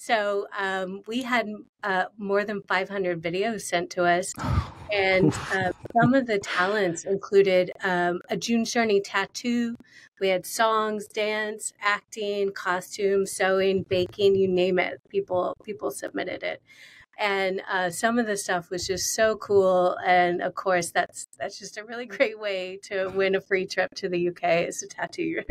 So we had more than 500 videos sent to us. And some of the talents included a June Journey tattoo. We had songs, dance, acting, costumes, sewing, baking, you name it. People submitted it. And some of the stuff was just so cool. And of course, that's just a really great way to win a free trip to the UK, is to tattoo your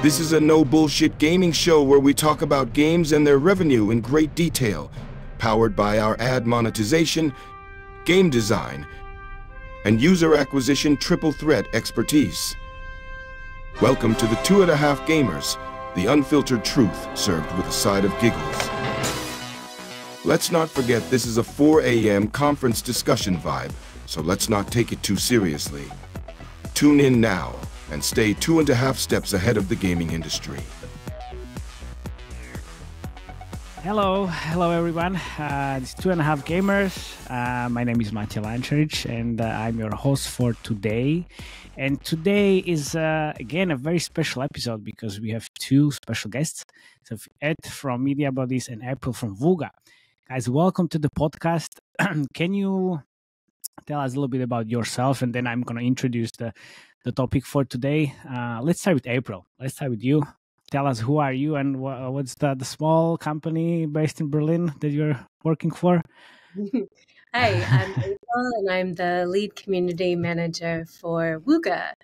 This is a no-bullshit gaming show where we talk about games and their revenue in great detail, powered by our ad monetization, game design, and user acquisition triple threat expertise. Welcome to the 2.5 Gamers, the unfiltered truth served with a side of giggles. Let's not forget this is a 4 a.m. conference discussion vibe, so let's not take it too seriously. Tune in now and stay 2.5 steps ahead of the gaming industry. Hello everyone. It's 2.5 Gamers. My name is Matej Lancaric, and I'm your host for today. And today is again a very special episode because we have two special guests. So Ed from MediaBodies and April from Vuga. Guys, welcome to the podcast. Can you tell us a little bit about yourself, and then I'm going to introduce the topic for today. Let's start with April. Let's start with you. Tell us who are you and what's the small company based in Berlin that you're working for? Hi, I'm April, and I'm the lead community manager for Vuga.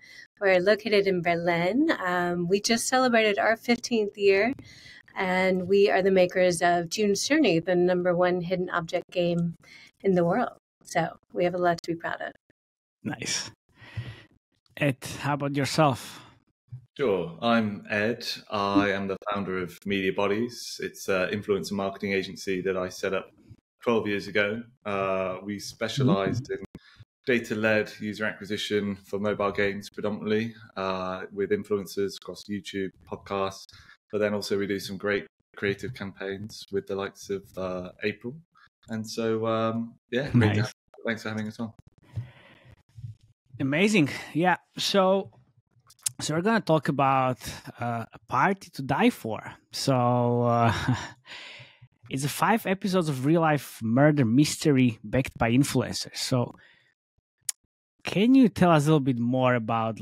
We're located in Berlin. We just celebrated our 15th year, and we are the makers of June's Journey, the #1 hidden object game in the world. So we have a lot to be proud of. Nice. Ed, how about yourself? Sure. I'm Ed. I am the founder of MediaBodies. It's an influencer marketing agency that I set up 12 years ago. We specialized in data-led user acquisition for mobile games predominantly, with influencers across YouTube, podcasts, but then also we do some great creative campaigns with the likes of April. And so, Nice. Thanks for having us on. Amazing. Yeah. So we're going to talk about a party to die for. So it's 5 episodes of real life murder mystery backed by influencers. So can you tell us a little bit more about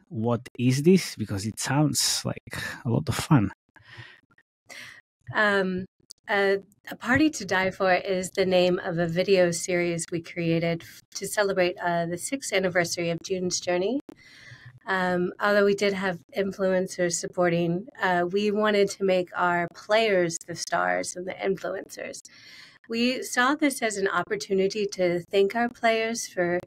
what is this? Because it sounds like a lot of fun. A Party to Die For is the name of a video series we created to celebrate the 6th anniversary of June's Journey. Although we did have influencers supporting, we wanted to make our players the stars and the influencers. We saw this as an opportunity to thank our players for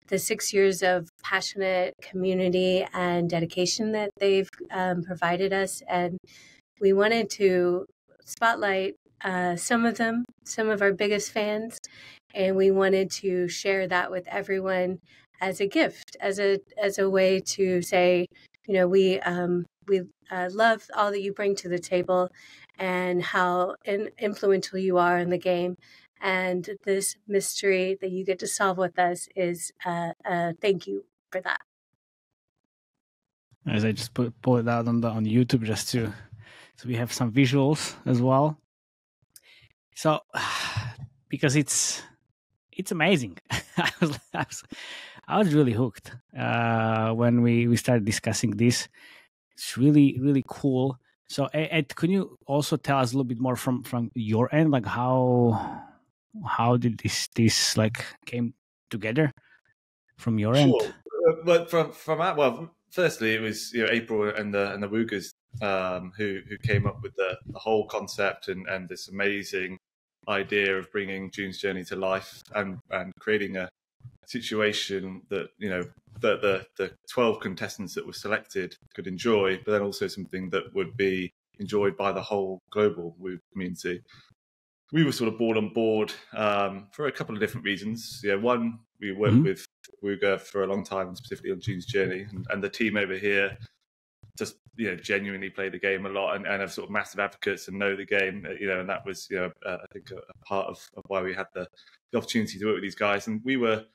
the 6 years of passionate community and dedication that they've provided us. And we wanted to spotlight some of our biggest fans, and we wanted to share that with everyone as a gift, as a way to say, we love all that you bring to the table and how influential you are in the game, and this mystery that you get to solve with us is thank you for that. As I just pull it out on YouTube just so we have some visuals as well. So, because it's amazing. I was really hooked when we started discussing this. It's really, really cool. So, Ed, can you also tell us a little bit more from your end, how did this came together from your end? But firstly, it was April and the Wugas who came up with the whole concept and this amazing idea of bringing June's Journey to life and creating a situation that that the 12 contestants that were selected could enjoy, but then also something that would be enjoyed by the whole global community. We were sort of brought on board for a couple of different reasons. One, we worked with Wuga for a long time, specifically on June's Journey, and the team over here just genuinely play the game a lot and are sort of massive advocates and know the game, and that was, I think a part of why we had the opportunity to work with these guys. And we were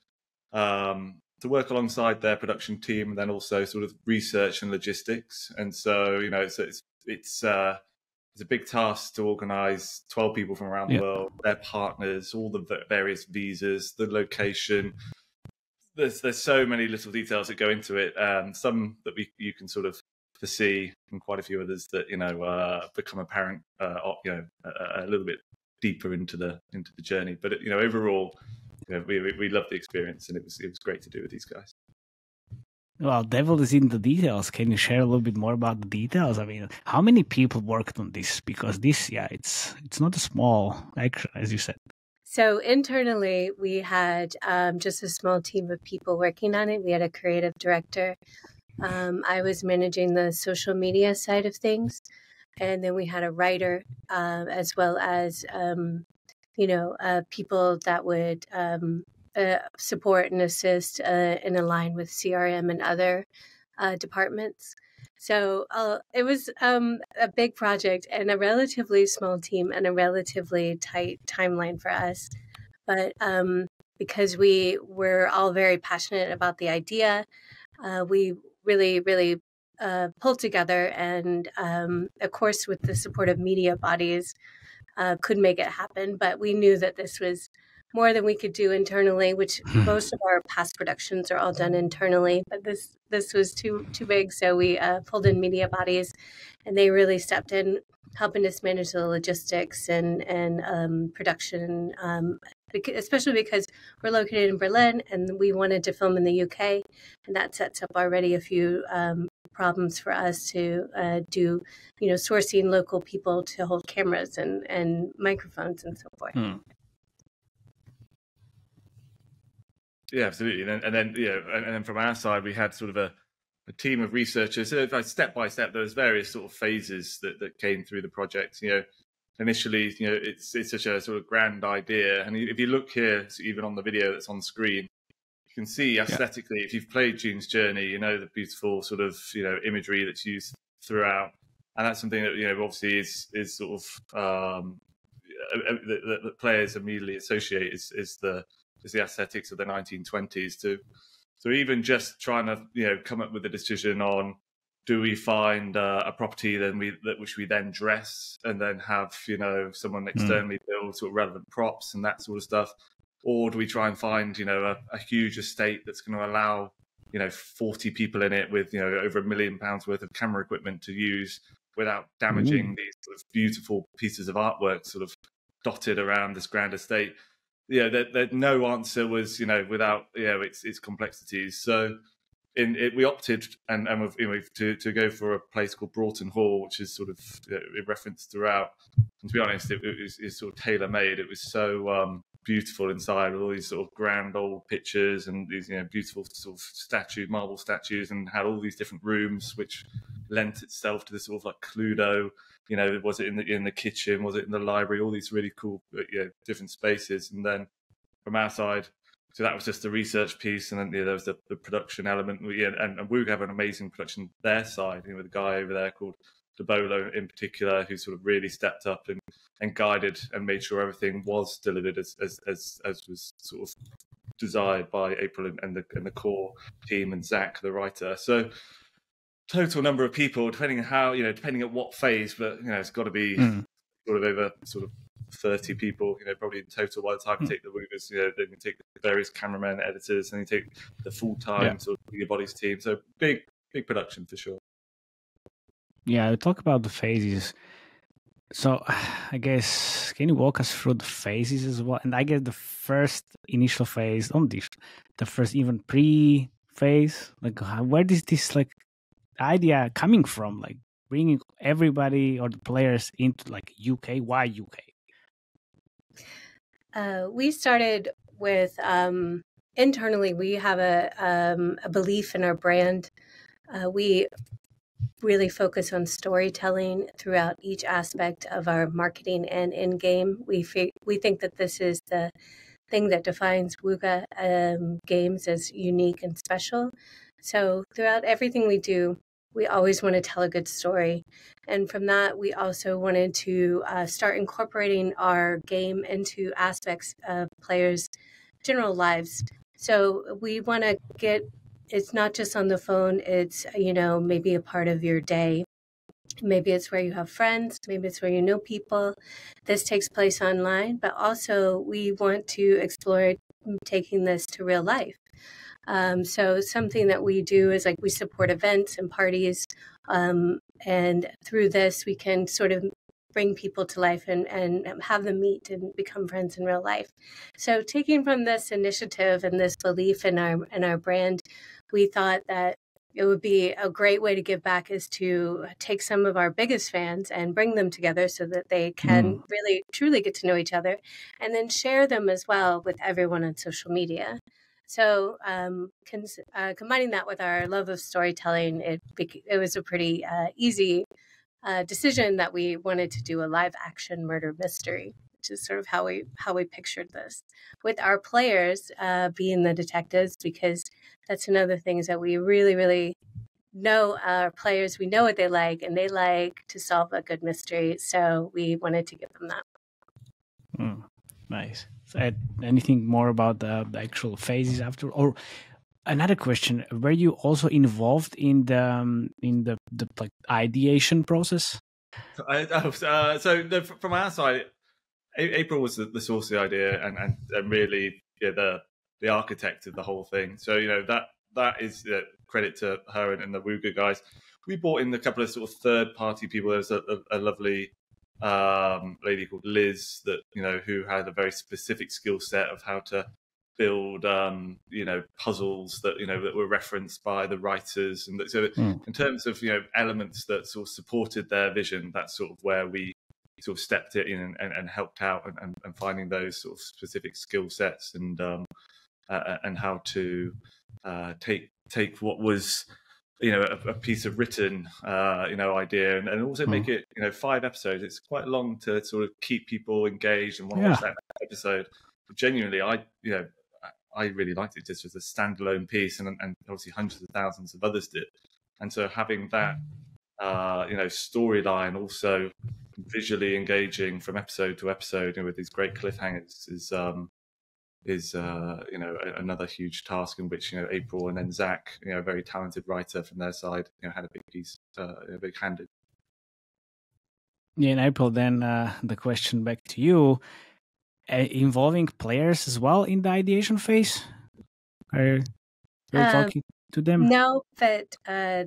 to work alongside their production team and then also sort of research and logistics. And so, it's a big task to organize 12 people from around the world, their partners, all the various visas, the location. There's so many little details that go into it. Some that you can sort of foresee, and quite a few others that become apparent, a little bit deeper into the journey. But overall, we loved the experience, and it was great to do with these guys. Well, devil is in the details. Can you share a little bit more about the details? I mean, how many people worked on this? Because this, it's not a small action, as you said. So internally, we had just a small team of people working on it. We had a creative director. I was managing the social media side of things. And then we had a writer, as well as, people that would support and assist and align with CRM and other departments. So it was a big project and a relatively small team and a relatively tight timeline for us. But because we were all very passionate about the idea, we really, really pulled together and, of course, with the support of MediaBodies, could make it happen. But we knew that this was more than we could do internally, which most of our past productions are all done internally. But this was too big, so we pulled in MediaBodies, and they really stepped in, helping us manage the logistics and production, especially because we're located in Berlin and we wanted to film in the UK, and that sets up already a few problems for us to do, sourcing local people to hold cameras and microphones and so forth. Yeah, absolutely. And then from our side, we had sort of a team of researchers. So step by step, there was various sort of phases that came through the project. Initially, it's such a sort of grand idea. And if you look here, so even on the video that's on screen, you can see aesthetically, if you've played June's Journey, the beautiful sort of, imagery that's used throughout. And that's something that, obviously is sort of the players immediately associate is the aesthetics of the 1920s. So even just trying to come up with a decision on, do we find a property which we then dress and then have someone externally build sort of relevant props and that sort of stuff, or do we try and find a huge estate that's going to allow 40 people in it with over £1 million worth of camera equipment to use without damaging these sort of beautiful pieces of artwork sort of dotted around this grand estate. No answer was without its complexities. So we opted and to go for a place called Broughton Hall, which is sort of referenced throughout. And to be honest, it's sort of tailor made. It was so beautiful inside, with all these sort of grand old pictures and these beautiful sort of marble statues, and had all these different rooms which lent itself to this sort of like Cluedo. Was it in the kitchen? Was it in the library? All these really cool, different spaces. And then from our side, so that was just the research piece, and then there was the production element. And Woog have an amazing production their side. With a guy over there called DeBolo in particular, who sort of really stepped up and guided and made sure everything was delivered as was sort of desired by April and the core team and Zach, the writer. So total number of people, depending at what phase, but it's got to be sort of over sort of 30 people, probably in total by the time you take the Woogers, then you take the various cameramen, editors, and you take the full-time sort of MediaBodies team. So big production for sure. Yeah, we talk about the phases. So I guess, can you walk us through the phases as well? And I guess the first initial phase, the first even pre-phase, like where is this idea coming from? Like bringing everybody or the players into UK? Why UK? We started with internally. We have a belief in our brand. We really focus on storytelling throughout each aspect of our marketing and in-game. We think that this is the thing that defines Wooga games as unique and special. So throughout everything we do, we always want to tell a good story. And from that, we also wanted to start incorporating our game into aspects of players' general lives. So we want to get, it's not just on the phone, it's, maybe a part of your day. Maybe it's where you have friends, maybe it's where you know people. This takes place online, but also we want to explore taking this to real life. So something that we do is we support events and parties. And through this, we can sort of bring people to life and have them meet and become friends in real life. So taking from this initiative and this belief in our brand, we thought that it would be a great way to give back is to take some of our biggest fans and bring them together so that they can really, truly get to know each other, and then share them as well with everyone on social media. So combining that with our love of storytelling, it was a pretty easy decision that we wanted to do a live action murder mystery, which is sort of how we pictured this, with our players being the detectives, because that's another thing is that we really, really know our players. We know what they like, and they like to solve a good mystery. So we wanted to give them that. Nice. So, anything more about the actual phases after? Or another question: were you also involved in the ideation process? From our side, April was the source of the idea and really the architect of the whole thing. So that is credit to her and the Wooga guys. We brought in a couple of sort of third party people. There was a lovely lady called Liz that who had a very specific skill set of how to build puzzles that were referenced by the writers, and so in terms of elements that sort of supported their vision, that's sort of where we sort of stepped it in and helped out and finding those sort of specific skill sets and how to take what was a piece of written idea and also make it 5 episodes. It's quite long to sort of keep people engaged and want to watch that episode. But genuinely, I really liked it just as a standalone piece, and obviously hundreds of thousands of others did. And so having that storyline also visually engaging from episode to episode with these great cliffhangers is another huge task in which April and then Zach, a very talented writer from their side, had a big piece, a big hand in. Yeah, in April, then the question back to you, involving players as well in the ideation phase. Are you talking to them? No, but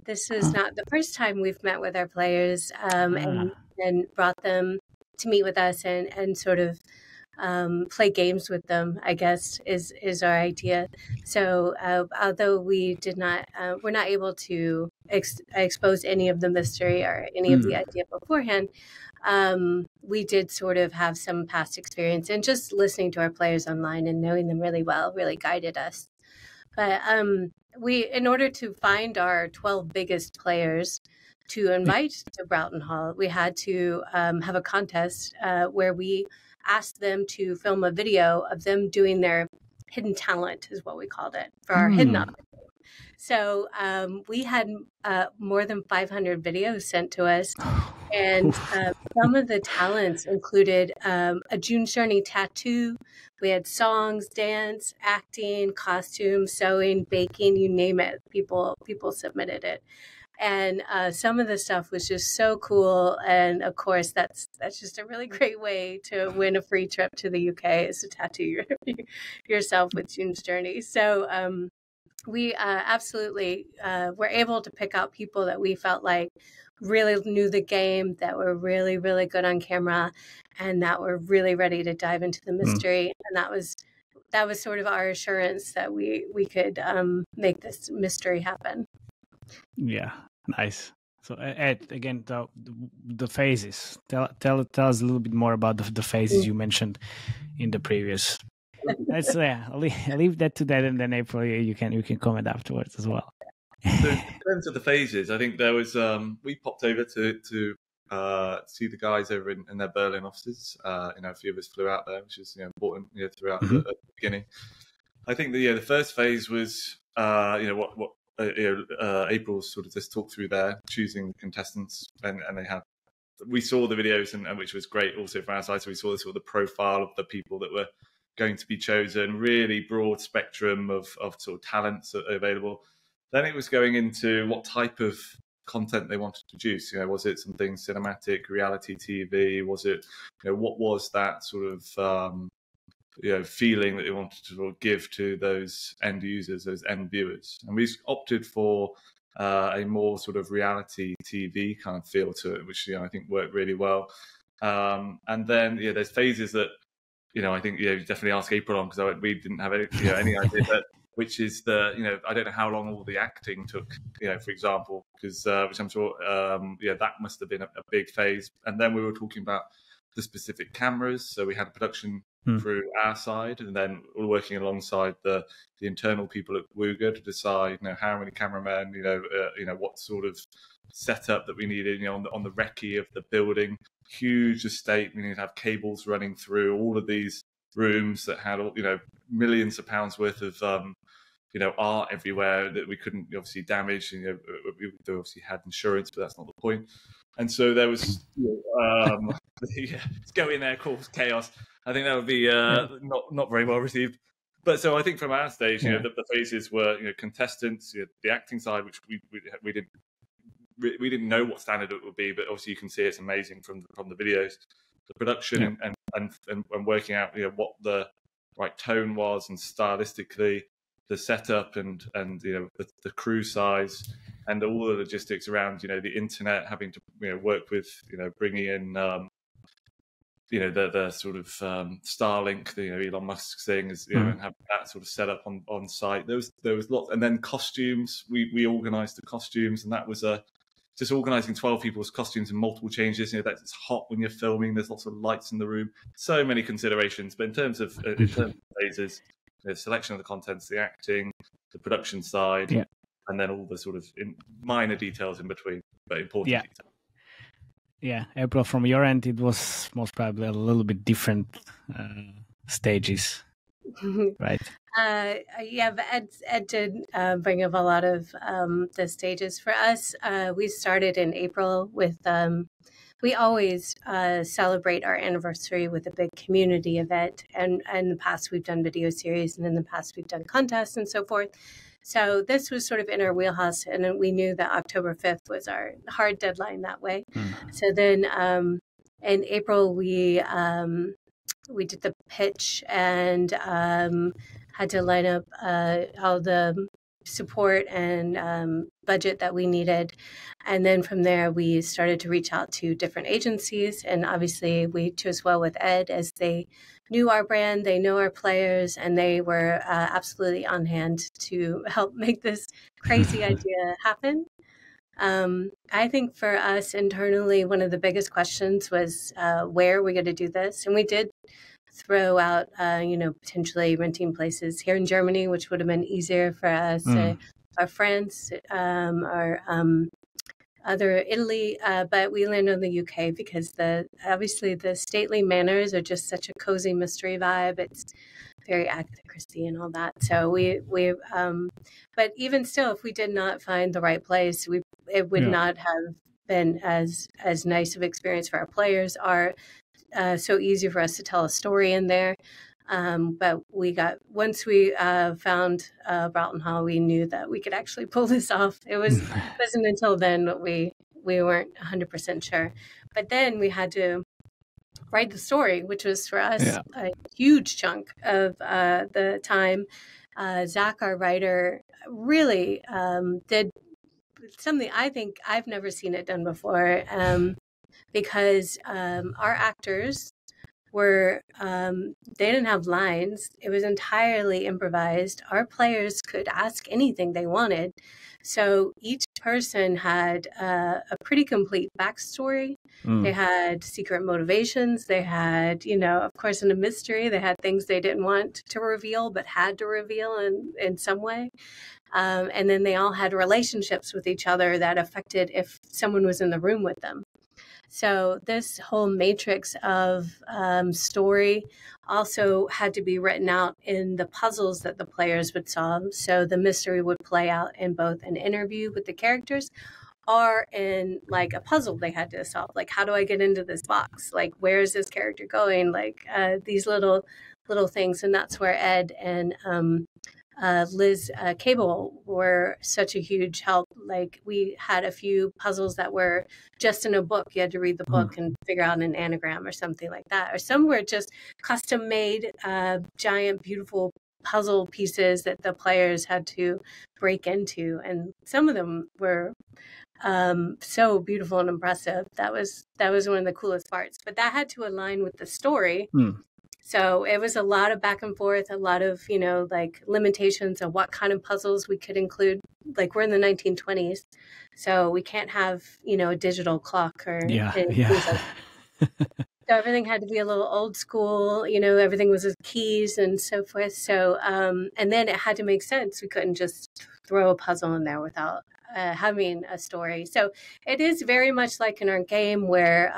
this is not the first time we've met with our players and brought them to meet with us and sort of play games with them, I guess, is our idea. So although we did not, we're not able to expose any of the mystery or any of the idea beforehand, we did sort of have some past experience, and just listening to our players online and knowing them really well really guided us. But in order to find our 12 biggest players to invite to Broughton Hall, we had to have a contest where we asked them to film a video of them doing their hidden talent, is what we called it, for our hidden up. So we had more than 500 videos sent to us. And some of the talents included a June's Journey tattoo. We had songs, dance, acting, costumes, sewing, baking, you name it. People submitted it. And some of the stuff was just so cool. And of course, that's just a really great way to win a free trip to the UK, is to tattoo yourself with June's Journey. So we absolutely were able to pick out people that we felt like really knew the game, that were really, really good on camera, and that were really ready to dive into the mystery. And that was sort of our assurance that we could make this mystery happen. Yeah, nice. So Ed, again, the phases. Tell us a little bit more about the phases you mentioned in the previous. Let's I'll leave that to that, and then April, you can comment afterwards as well. So in terms of the phases, I think there was we popped over to see the guys over in their Berlin offices. A few of us flew out there, which is important throughout the beginning. I think the first phase was what April sort of just talked through there, choosing contestants, and they had. We saw the videos, and which was great also from our side. So we saw sort of the profile of the people that were going to be chosen, really broad spectrum of sort of talents available. Then it was going into what type of content they wanted to produce. Was it something cinematic, reality TV? Was it, what was that sort of feeling that they wanted to sort of give to those end users, those end viewers? And we opted for a more sort of reality TV kind of feel to it, which I think worked really well. And then there's phases that I think you definitely ask April on, because we didn't have any idea, but which is the I don't know how long all the acting took, for example, because which I'm sure that must have been a big phase. And then we were talking about the specific cameras, so we had a production through our side, and then we're working alongside the internal people at Wooga to decide how many cameramen, what sort of setup that we needed, on the recce of the building. Huge estate. We need to have cables running through all of these rooms that had millions of pounds worth of art everywhere that we couldn't obviously damage. We obviously had insurance, but that's not the point. And so there was let's go in there, cause chaos. I think that would be not very well received. But so I think from our stage, the phases were contestants, the acting side, which we didn't know what standard it would be, but obviously you can see it's amazing from the videos, the production, and working out what the right tone was, and stylistically the setup, and the crew size, and all the logistics around the internet, having to work with bringing in the sort of Starlink, Elon Musk's thing, is and have that sort of set up on site. There was lots, and then costumes. We organised the costumes, and that was just organising 12 people's costumes in multiple changes. That's hot when you're filming. There's lots of lights in the room. So many considerations. But in terms of phases, the selection of the contents, the acting, the production side, and then all the sort of minor details in between, but important details. Yeah, April, from your end, it was most probably a little bit different stages, right? But Ed did bring up a lot of the stages for us. We started in April with, we always celebrate our anniversary with a big community event. And in the past, we've done video series, and in the past, we've done contests and so forth. So this was sort of in our wheelhouse, and we knew that October 5th was our hard deadline that way. So then in April, we did the pitch, and had to line up all the support and budget that we needed. And then from there, we started to reach out to different agencies. And obviously, we chose well with Ed, as they knew our brand, they know our players, and they were absolutely on hand to help make this crazy idea happen. I think for us internally, one of the biggest questions was where are we going to do this? And we did throw out, potentially renting places here in Germany, which would have been easier for us, or France, or other Italy, but we landed on the UK because obviously the stately manners are just such a cozy mystery vibe. It's very Agatha Christie and all that. So but even still, if we did not find the right place, it would not have been as nice of experience for our players. So easy for us to tell a story in there. But once we found Broughton Hall, we knew that we could actually pull this off. It wasn't until then that we weren't 100% sure. But then we had to write the story, which was for us a huge chunk of the time. Zach, our writer, really did something I think I've never seen it done before, because our actors were, they didn't have lines. It was entirely improvised. Our players could ask anything they wanted. So each person had a pretty complete backstory. They had secret motivations. They had, of course, in a mystery, they had things they didn't want to reveal, but had to reveal in some way. And then they all had relationships with each other that affected if someone was in the room with them. So this whole matrix of story also had to be written out in the puzzles that the players would solve. So the mystery would play out in both an interview with the characters or in like a puzzle they had to solve. Like, how do I get into this box? Like, where is this character going? Like these little things. And that's where Ed and Liz Cable were such a huge help. Like, we had a few puzzles that were just in a book. You had to read the book and figure out an anagram or something like that. Or some were just custom made, giant, beautiful puzzle pieces that the players had to break into. And some of them were so beautiful and impressive. That was one of the coolest parts. But that had to align with the story. So it was a lot of back and forth, a lot of, like limitations of what kind of puzzles we could include. Like, we're in the 1920s, so we can't have, a digital clock or things like so everything had to be a little old school, everything was with keys and so forth. So, and then it had to make sense. We couldn't just throw a puzzle in there without having a story. So it is very much like in our game where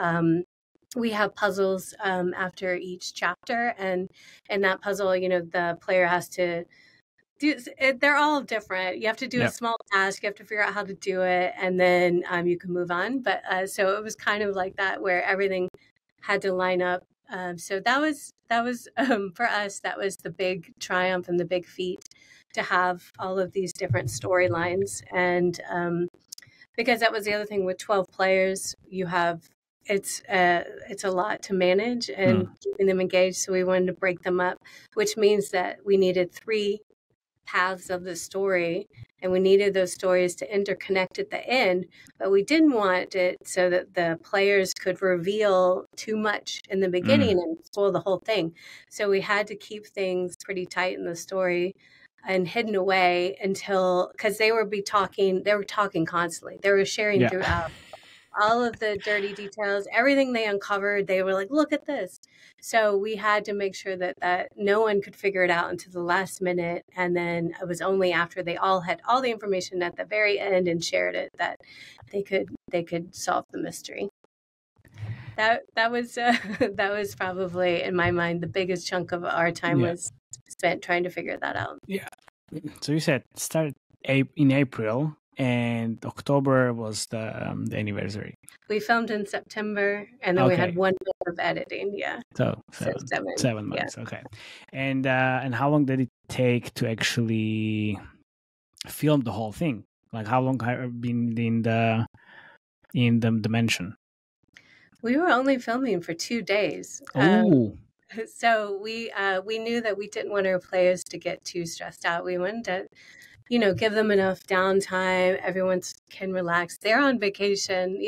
we have puzzles after each chapter, and in that puzzle, the player has to do. They're all different. You have to do a small task. You have to figure out how to do it, and then you can move on. But so it was kind of like that, where everything had to line up. So that was for us. That was the big triumph and the big feat, to have all of these different storylines, and because that was the other thing with 12 players, you have. It's a lot to manage and keeping them engaged. So we wanted to break them up, which means that we needed 3 paths of the story, and we needed those stories to interconnect at the end. But we didn't want it so that the players could reveal too much in the beginning and spoil the whole thing. So we had to keep things pretty tight in the story and hidden away until, because they were talking constantly. They were sharing throughout. All of the dirty details, everything they uncovered, they were like, look at this. So we had to make sure that no one could figure it out until the last minute. And then it was only after they all had all the information at the very end and shared it that they could solve the mystery. That was that was probably, in my mind, the biggest chunk of our time was spent trying to figure that out. Yeah. So you said started in April. And October was the anniversary. We filmed in September, and then we had 1 month of editing. Yeah, so 7 months. Yeah. Okay, and how long did it take to actually film the whole thing? Like, how long have you been in the dimension? We were only filming for 2 days. So we knew that we didn't want our players to get too stressed out. We wanted to give them enough downtime. Everyone can relax. They're on vacation,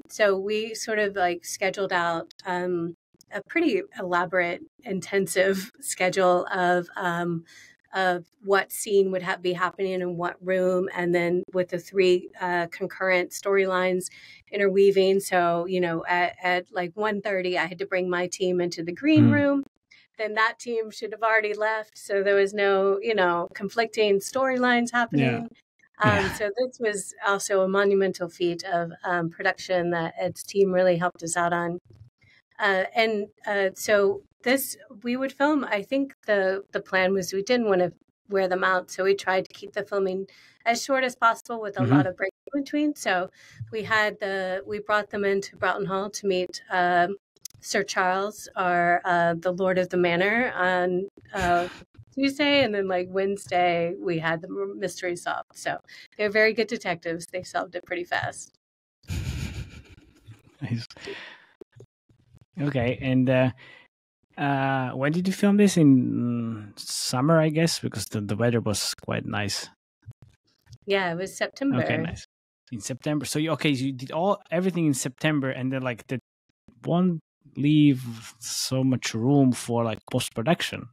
So we sort of like scheduled out a pretty elaborate, intensive schedule of what scene would be happening in what room, and then with the 3 concurrent storylines interweaving. So, at like 1:30, I had to bring my team into the green room. Then that team should have already left. So there was no, conflicting storylines happening. So this was also a monumental feat of production that Ed's team really helped us out on. So we would film, I think the plan was we didn't want to wear them out. So we tried to keep the filming as short as possible with a lot of breaks in between. So we brought them into Broughton Hall to meet Sir Charles, the Lord of the Manor, on Tuesday, and then like Wednesday we had the mystery solved. So they're very good detectives. They solved it pretty fast. Nice. Okay, and when did you film this? In summer, I guess, because the weather was quite nice. Yeah, it was September. Okay, nice. In September. So you did everything in September, and then like the one leave so much room for like post-production.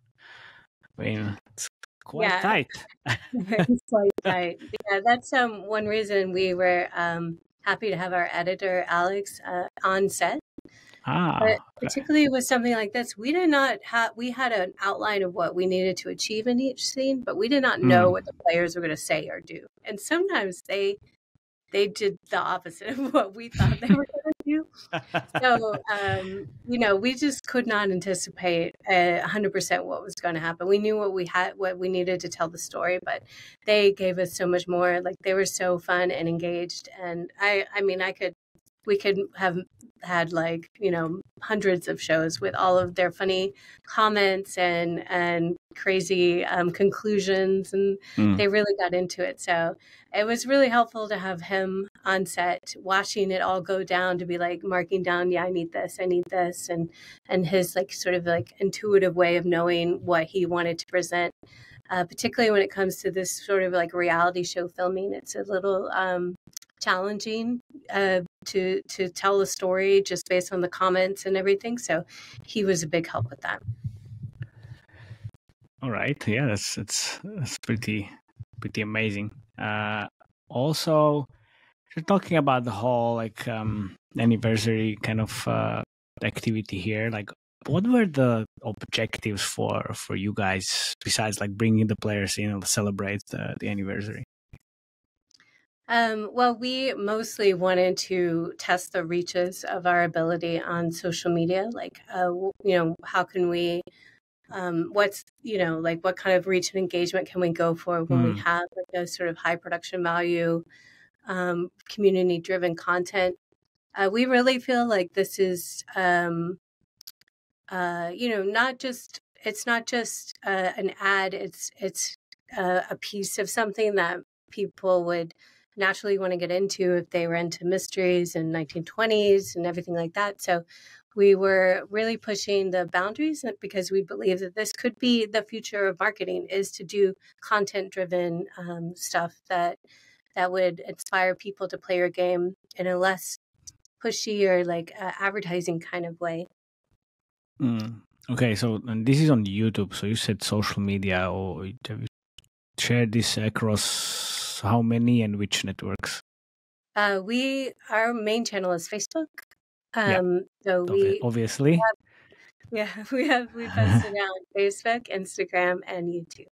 I mean, it's quite tight. It's quite tight. Yeah, that's one reason we were happy to have our editor Alex on set. But particularly with something like this, we did not we had an outline of what we needed to achieve in each scene, but we did not know what the players were going to say or do. And sometimes they they did the opposite of what we thought they were going to do. So, we just could not anticipate 100% what was going to happen. We knew what we needed to tell the story, but they gave us so much more. Like, they were so fun and engaged. And we could have had hundreds of shows with all of their funny comments and crazy conclusions, and they really got into it. So it was really helpful to have him on set, watching it all go down, to be like marking down, yeah, I need this, and his sort of intuitive way of knowing what he wanted to present. Particularly when it comes to this sort of reality show filming, it's a little challenging to tell a story just based on the comments and everything. So he was a big help with that. All right, yeah, that's pretty amazing. Also, you're talking about the whole anniversary kind of activity here. What were the objectives for you guys besides bringing the players in and celebrate the anniversary? Well, we mostly wanted to test the reaches of our ability on social media. How can we, what kind of reach and engagement can we go for when we have a sort of high production value, community driven content? We really feel like this is, it's not just an ad, it's a piece of something that people would naturally want to get into if they were into mysteries and 1920s and everything like that. So we were really pushing the boundaries because we believe that this could be the future of marketing, is to do content-driven stuff that would inspire people to play your game in a less pushy or advertising kind of way. Okay, so and this is on YouTube. So you said social media, or have you shared this across how many and which networks? Our main channel is Facebook. So obviously, we post it on Facebook, Instagram, and YouTube.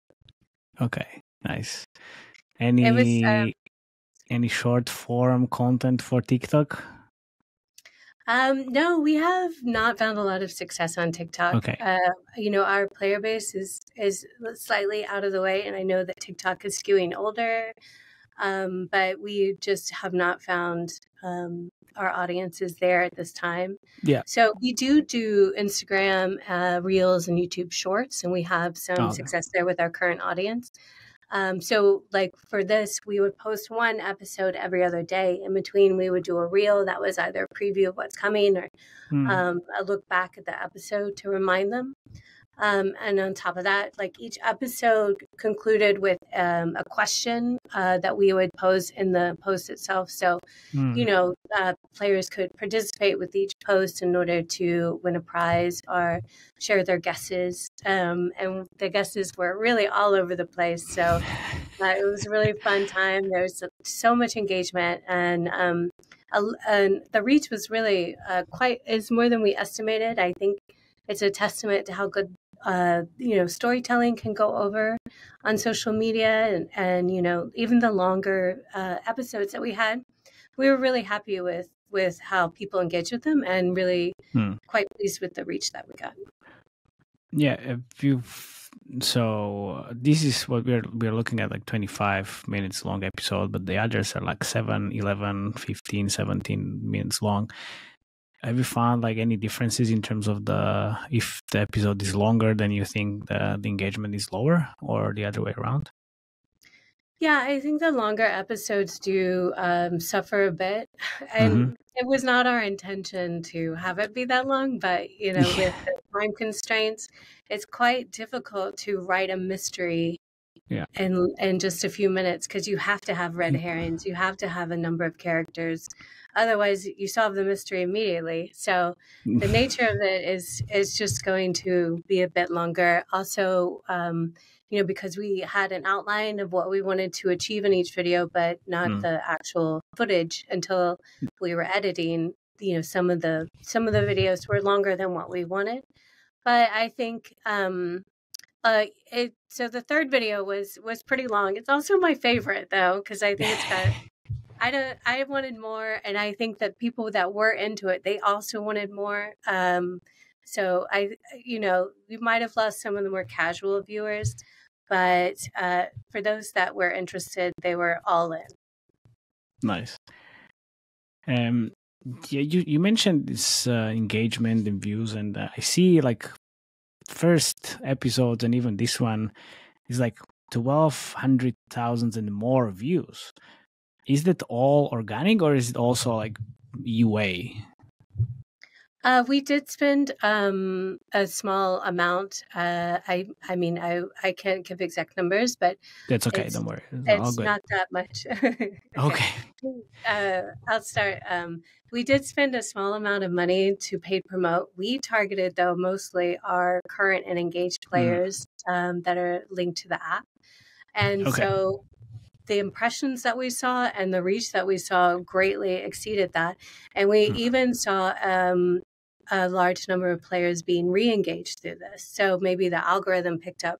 Okay, nice. Any short form content for TikTok? No, we have not found a lot of success on TikTok. Okay. Our player base is slightly out of the way, and I know that TikTok is skewing older, but we just have not found our audiences there at this time. Yeah. So we do Instagram Reels and YouTube Shorts, and we have some success there with our current audience. So for this, we would post one episode every other day. In between, we would do a reel that was either a preview of what's coming or a look back at the episode to remind them. And on top of that, each episode concluded with a question that we would pose in the post itself. So, players could participate with each post in order to win a prize or share their guesses. And the guesses were really all over the place. So it was a really fun time. There was so much engagement, and the reach was really is more than we estimated. I think it's a testament to how good storytelling can go over on social media, and even the longer episodes that we had, we were really happy with how people engaged with them, and really quite pleased with the reach that we got. Yeah, so this is what we're looking at, 25 minutes long episode, but the others are 7, 11, 15, 17 minutes long. Have you found any differences in terms of if the episode is longer, then you think the engagement is lower, or the other way around? Yeah, I think the longer episodes do suffer a bit, and it was not our intention to have it be that long, but with the time constraints, it's quite difficult to write a mystery in just a few minutes, because you have to have red herrings, you have to have a number of characters. Otherwise, you solve the mystery immediately. So the nature of it is just going to be a bit longer. Also, because we had an outline of what we wanted to achieve in each video, but not the actual footage until we were editing. Some of the videos were longer than what we wanted. But I think so the third video was pretty long. It's also my favorite, though, because I think it's got I wanted more, and I think that people that were into it, they also wanted more. So we might have lost some of the more casual viewers, but for those that were interested, they were all in. Nice. Yeah, you mentioned this engagement and views, and I see like first episodes and even this one is like 1,200,000 and more views. Is that all organic or is it also like UA? We did spend a small amount. I mean, I can't give exact numbers, but That's okay. Don't worry. It's not that much. Okay. I'll start. We did spend a small amount of money to paid promote. We targeted, though, mostly our current and engaged players that are linked to the app. And so the impressions that we saw and the reach that we saw greatly exceeded that. And we even saw a large number of players being re-engaged through this. So maybe the algorithm picked up,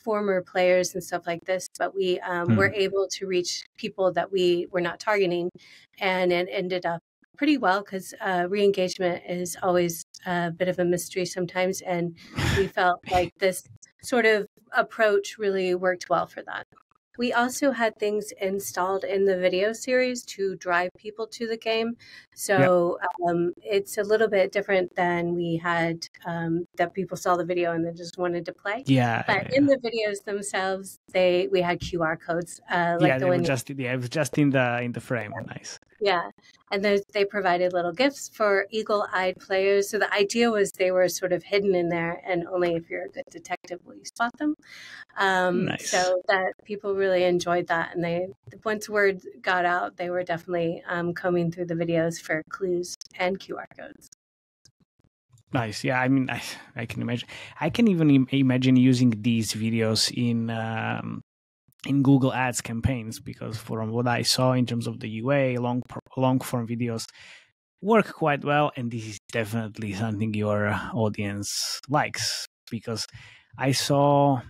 former players and stuff like this, but we were able to reach people that we were not targeting, and it ended up pretty well because re-engagement is always a bit of a mystery sometimes, and we felt like this sort of approach really worked well for that. We also had things installed in the video series to drive people to the game. So it's a little bit different than we had that people saw the video and then just wanted to play. But in the videos themselves, we had QR codes. It was just in the frame. Nice. Yeah. And they provided little gifts for eagle-eyed players. So the idea was they were sort of hidden in there, and only if you're a good detective will you spot them. Nice. So that people really enjoyed that. And once word got out, they were definitely combing through the videos for clues and QR codes. Nice. Yeah, I mean, I can imagine. I can even imagine using these videos in Google Ads campaigns, because from what I saw in terms of the UA, long form videos work quite well, and this is definitely something your audience likes, because I saw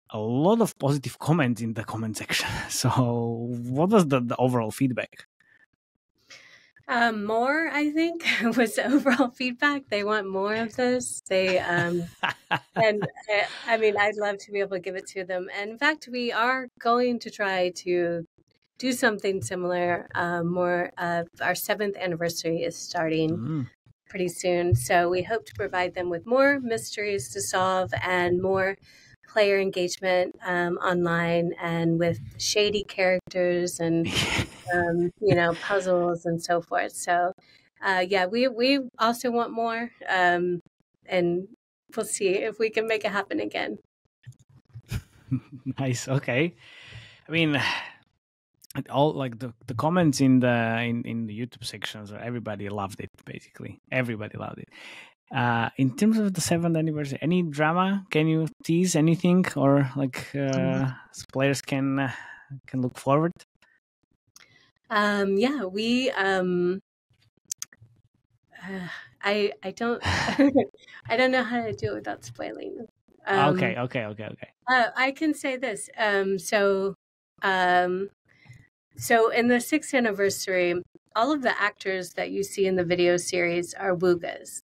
a lot of positive comments in the comment section. So what was the overall feedback? More, I think, was the overall feedback. They want more of this. They and I mean, I'd love to be able to give it to them. And in fact, we are going to try to do something similar. More, our 7th anniversary is starting pretty soon, so we hope to provide them with more mysteries to solve and more player engagement online, and with shady characters and puzzles and so forth. So we also want more, and we'll see if we can make it happen again. Nice. Okay. I mean, all like the comments in the YouTube sections, everybody loved it. Basically, everybody loved it. In terms of the 7th anniversary, any drama? Can you tease anything, or like players can look forward? We I don't I don't know how to do it without spoiling. Okay. I can say this. So in the 6th anniversary, all of the actors that you see in the video series are Woogas.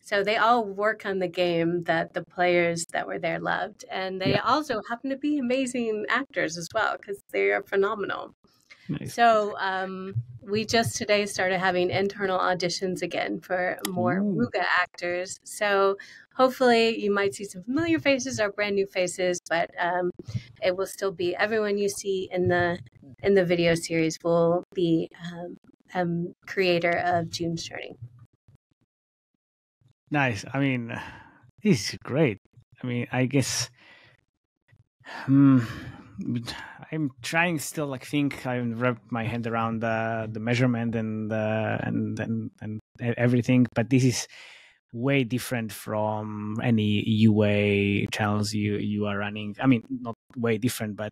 So they all work on the game that the players that were there loved. And they also happen to be amazing actors as well, because they are phenomenal. Nice. So we just today started having internal auditions again for more Wooga actors. So hopefully you might see some familiar faces or brand new faces, but it will still be everyone you see in the video series will be creator of June's Journey. Nice. I mean, this is great. I mean, I guess I'm trying still, like, think I wrap my head around the measurement and everything, but this is way different from any UA channels you are running. I mean, not way different, but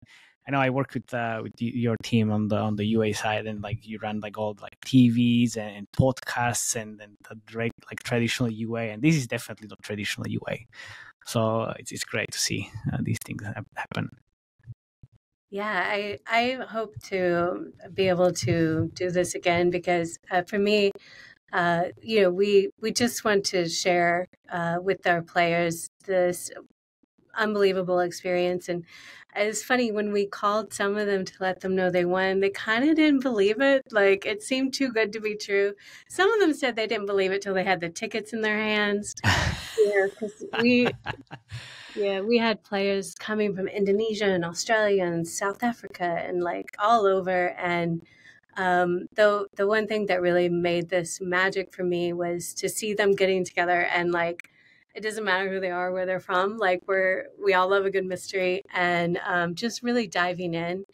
I know I work with your team on the UA side, and like you run like all like TVs and podcasts and the like traditional UA, and this is definitely not traditional UA. So it's great to see these things happen. I hope to be able to do this again because for me, we just want to share with our players this unbelievable experience. And it's funny, when we called some of them to let them know they won, they kind of didn't believe it. Like, it seemed too good to be true. Some of them said they didn't believe it till they had the tickets in their hands. Because we had players coming from Indonesia and Australia and South Africa and like all over. And though the one thing that really made this magic for me was to see them getting together, and like, it doesn't matter who they are, where they're from, like we all love a good mystery, and just really diving in.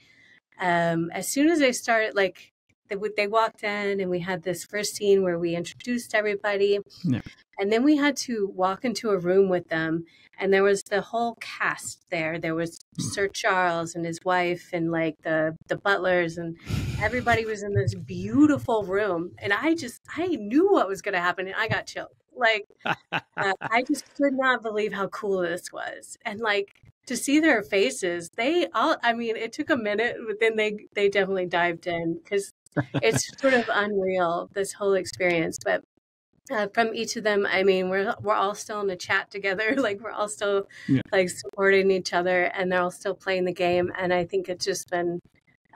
As soon as they started, like they walked in and we had this first scene where we introduced everybody. Yeah. And then we had to walk into a room with them, and there was the whole cast there. There was Sir Charles and his wife and like the butlers, and everybody was in this beautiful room. And I knew what was going to happen, and I got chilled. Like, I just could not believe how cool this was. And like, to see their faces, it took a minute, but then they definitely dived in, because it's sort of unreal, this whole experience. But from each of them, I mean, we're all still in a chat together. Like, we're all still like supporting each other, and they're all still playing the game. And I think it's just been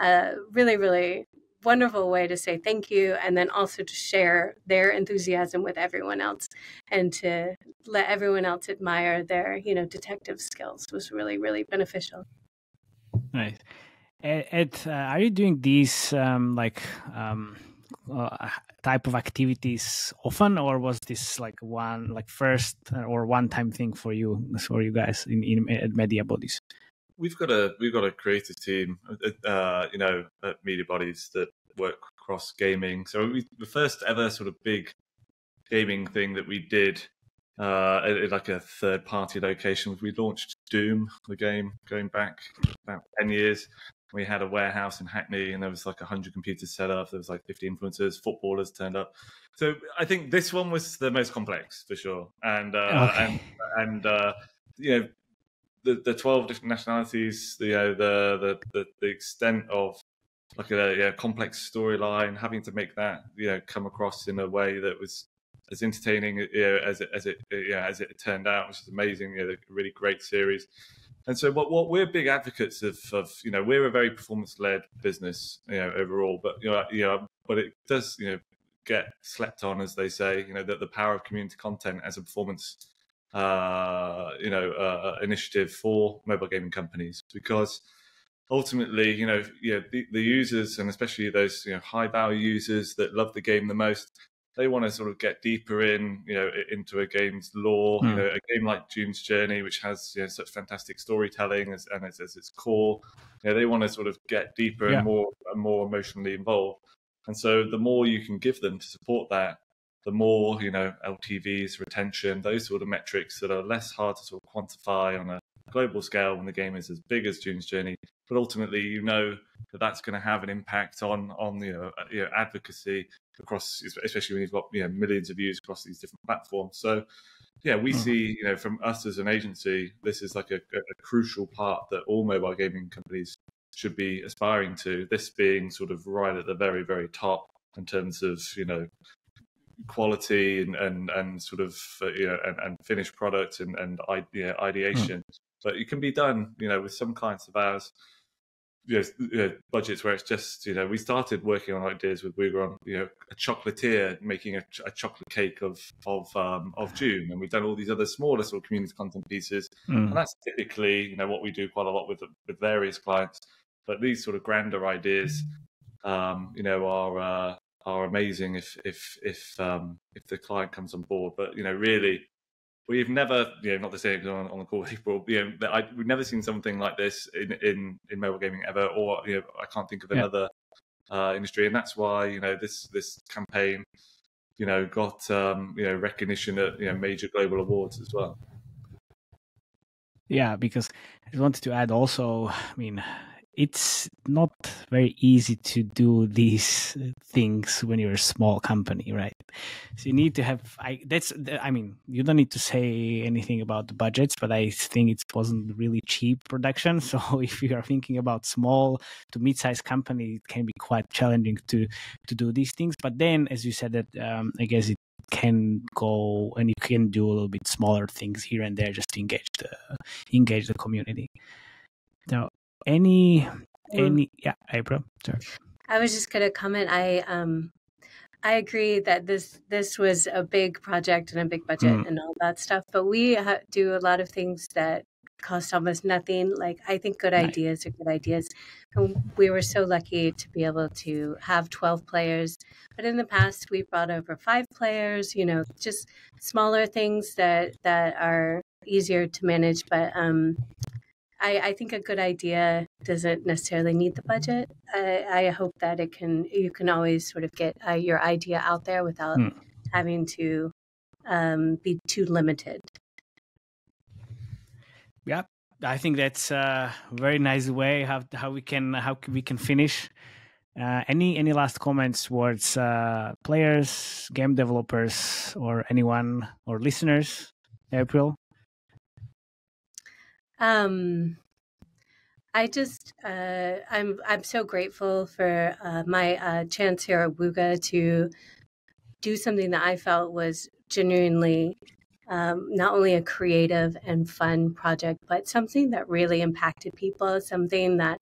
a really, really wonderful way to say thank you, and then also to share their enthusiasm with everyone else, and to let everyone else admire their, detective skills was really, really beneficial. Nice. Ed, are you doing these type of activities often, or was this like first or one-time thing for you guys at MediaBodies? We've got a creative team, at MediaBodies that work across gaming. So the first ever sort of big gaming thing that we did at like a third-party location, we launched Doom, the game, going back about 10 years. We had a warehouse in Hackney, and there was like 100 computers set up. There was like 50 influencers, footballers turned up. So I think this one was the most complex for sure. And the 12 different nationalities, the extent of like a complex storyline, having to make that come across in a way that was as entertaining as it turned out, which is amazing. A really great series. And so what we're big advocates of, we're a very performance-led business, overall, but but it does get slept on, as they say, that the power of community content as a performance initiative for mobile gaming companies, because ultimately, the users, and especially those high value users that love the game the most, they want to sort of get deeper into a game's lore. A game like June's Journey, which has such fantastic storytelling as its core. They want to sort of get deeper and more emotionally involved. And so the more you can give them to support that, the more LTVs, retention, those sort of metrics that are less hard to sort of quantify on a global scale when the game is as big as June's Journey. But ultimately, that's going to have an impact on advocacy across, especially when you've got millions of views across these different platforms. So we see from us as an agency, this is like a crucial part that all mobile gaming companies should be aspiring to. This being sort of right at the very, very top in terms of quality and sort of and finished product and ideation. But it can be done with some clients of ours, budgets where it's just we started working on ideas with Wooger on a chocolatier making a chocolate cake of June, and we've done all these other smaller sort of community content pieces, and that's typically what we do quite a lot with various clients. But these sort of grander ideas are amazing if the client comes on board. But really, we've never, not the same on the call, April. We've never seen something like this in mobile gaming ever, or I can't think of another industry, and that's why this campaign got recognition at major global awards as well. Yeah, because I wanted to add also, I mean, it's not very easy to do these things when you're a small company, right? So you need to have, you don't need to say anything about the budgets, but I think it wasn't really cheap production. So if you are thinking about small to mid-sized company, it can be quite challenging to do these things. But then, as you said, that I guess it can go, and you can do a little bit smaller things here and there just to engage the community. Now, April, sorry. I was just going to comment. I agree that this was a big project and a big budget and all that stuff, but we do a lot of things that cost almost nothing. Like, I think good ideas are good ideas. And we were so lucky to be able to have 12 players, but in the past we brought over 5 players, just smaller things that are easier to manage. But I think a good idea doesn't necessarily need the budget. I hope that you can always sort of get your idea out there without having to be too limited. Yeah, I think that's a very nice way how we can finish. Any last comments towards players, game developers, or anyone or listeners? April. I just I'm so grateful for my chance here at Wooga to do something that I felt was genuinely not only a creative and fun project, but something that really impacted people, something that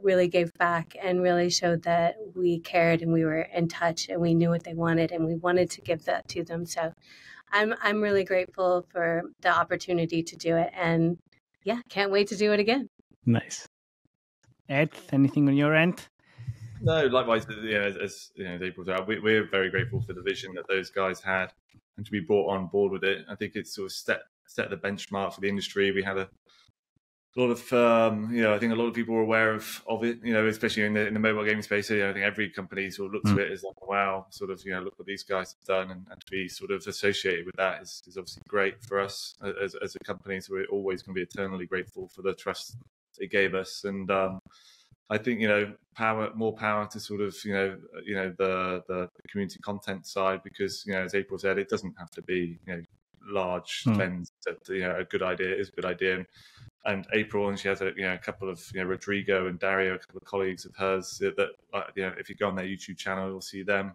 really gave back and really showed that we cared and we were in touch and we knew what they wanted and we wanted to give that to them. So I'm really grateful for the opportunity to do it, and can't wait to do it again. Nice. Ed, anything on your end? No, likewise. As April said, we're very grateful for the vision that those guys had and to be brought on board with it. I think it's sort of set the benchmark for the industry. We had a lot of, I think a lot of people were aware of it, especially in the mobile gaming space. I think every company sort of looks at it as like, wow, sort of, look what these guys have done, and to be sort of associated with that is obviously great for us as a company. So we're always going to be eternally grateful for the trust they gave us. And I think more power to sort of the community content side, because as April said, it doesn't have to be large spends. A good idea is a good idea. And April, and she has a couple of Rodrigo and Dario, a couple of colleagues of hers that if you go on their YouTube channel, you'll see them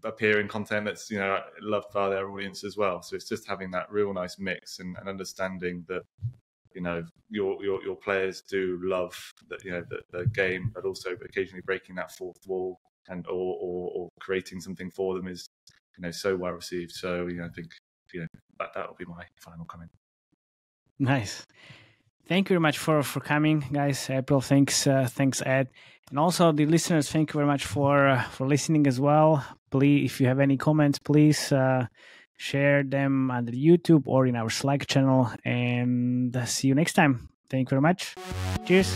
appear in content that's loved by their audience as well. So it's just having that real nice mix and understanding that your players do love the game, but also occasionally breaking that fourth wall and or creating something for them is so well received. So I think that will be my final comment. Nice. Thank you very much for coming, guys. April, thanks Ed, and also the listeners. Thank you very much for listening as well. Please, if you have any comments, please share them on the YouTube or in our Slack channel. And see you next time. Thank you very much. Cheers.